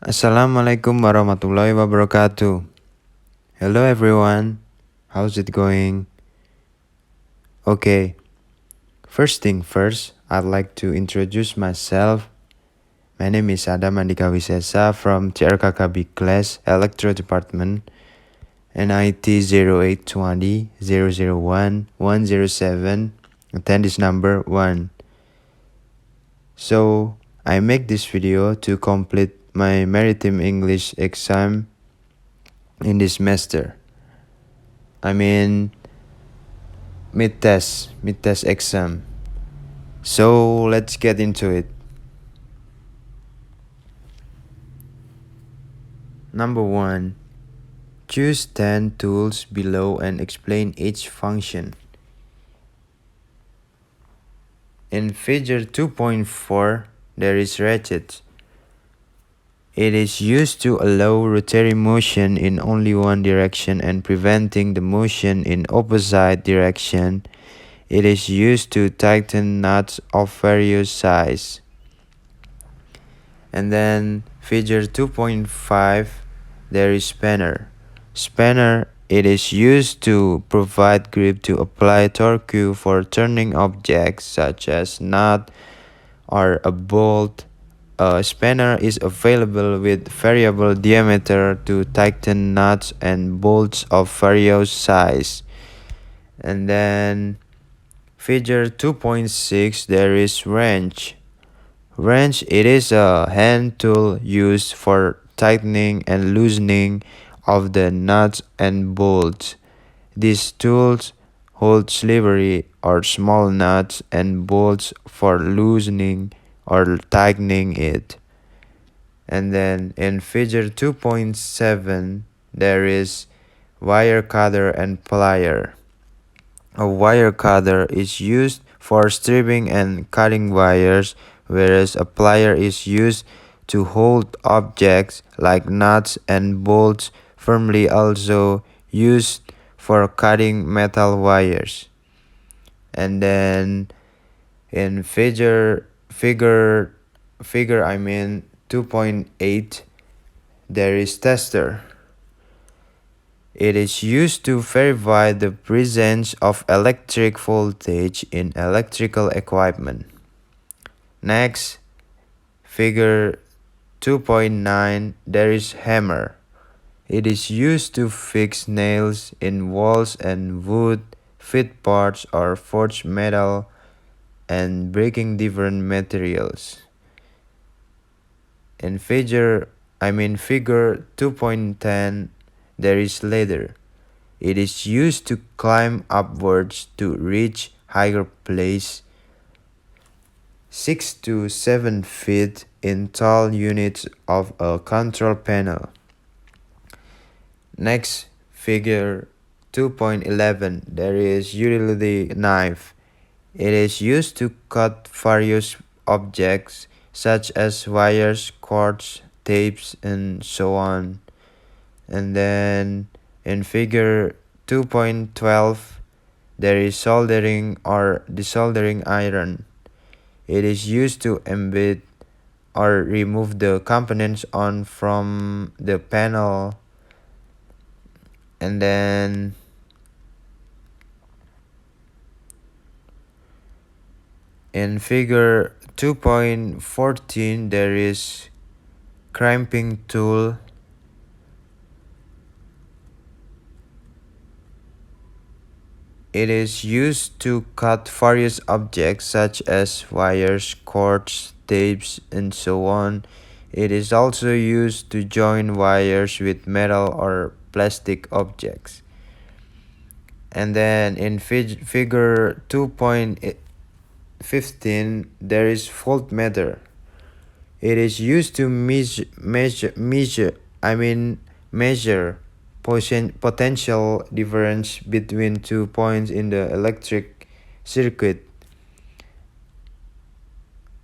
Assalamualaikum warahmatullahi wabarakatuh. Hello everyone, how's it going? Okay, first thing first, I'd like to introduce myself. My name is ANDIKA WISESA from TRKK B class Electro Department, NIT 0820 001 107, attendance number 1. So, I make this video to complete my Maritime English exam in this semester. Midtest exam. So let's get into it. Number 1. Choose 10 tools below and explain each function. In figure 2.4, there is ratchet. It is used to allow rotary motion in only one direction and preventing the motion in opposite direction. It is used to tighten nuts of various size. And then figure 2.5, there is spanner. Spanner, it is used to provide grip to apply torque for turning objects such as nut or a bolt. A spanner is available with variable diameter to tighten nuts and bolts of various size. And then figure 2.6, there is wrench. Wrench, it is a hand tool used for tightening and loosening of the nuts and bolts. These tools hold slippery or small nuts and bolts for loosening or tightening it. And then in figure 2.7, there is wire cutter and plier. A wire cutter is used for stripping and cutting wires, whereas a plier is used to hold objects like nuts and bolts firmly, also used for cutting metal wires. And then in figure 2.8, there is tester. It is used to verify the presence of electric voltage in electrical equipment. Next, figure 2.9, there is hammer. It is used to fix nails in walls and wood, fit parts or forge metal, and breaking different materials. In figure 2.10, there is ladder. It is used to climb upwards to reach higher place. 6 to 7 feet in tall units of a control panel. Next, figure 2.11, there is utility knife. It is used to cut various objects such as wires, cords, tapes, and so on. And then in figure 2.12, there is soldering or desoldering iron. It is used to embed or remove the components on from the panel. And then in figure 2.14, there is crimping tool. It is used to cut various objects such as wires, cords, tapes, and so on. It is also used to join wires with metal or plastic objects. And then in figure 2.15, there is voltmeter. It is used to measure potential difference between 2 points in the electric circuit.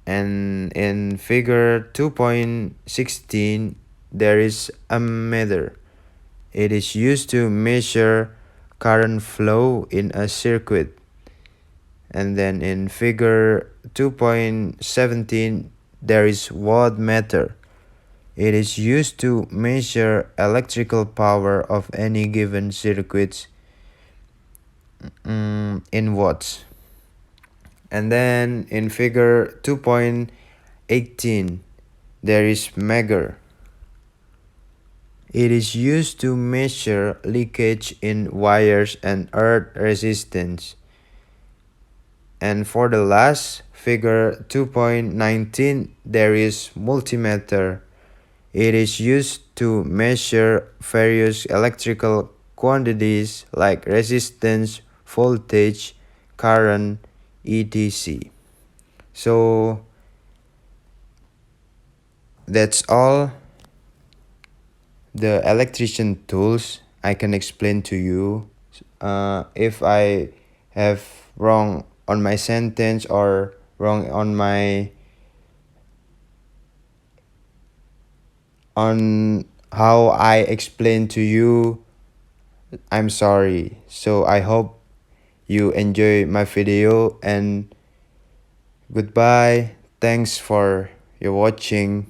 And in figure 2.16, there is ammeter. It is used to measure current flow in a circuit. And then in figure 2.17, there is wattmeter. It is used to measure electrical power of any given circuit in watts. And then in figure 2.18, there is measure. It is used to measure leakage in wires and earth resistance. And for the last, figure 2.19, there is multimeter. It is used to measure various electrical quantities like resistance, voltage, current, etc. So that's all the electrician tools I can explain to you. If I have wrong on my sentence or wrong on how I explain to you, I'm sorry. So I hope you enjoy my video, and goodbye. Thanks for your watching.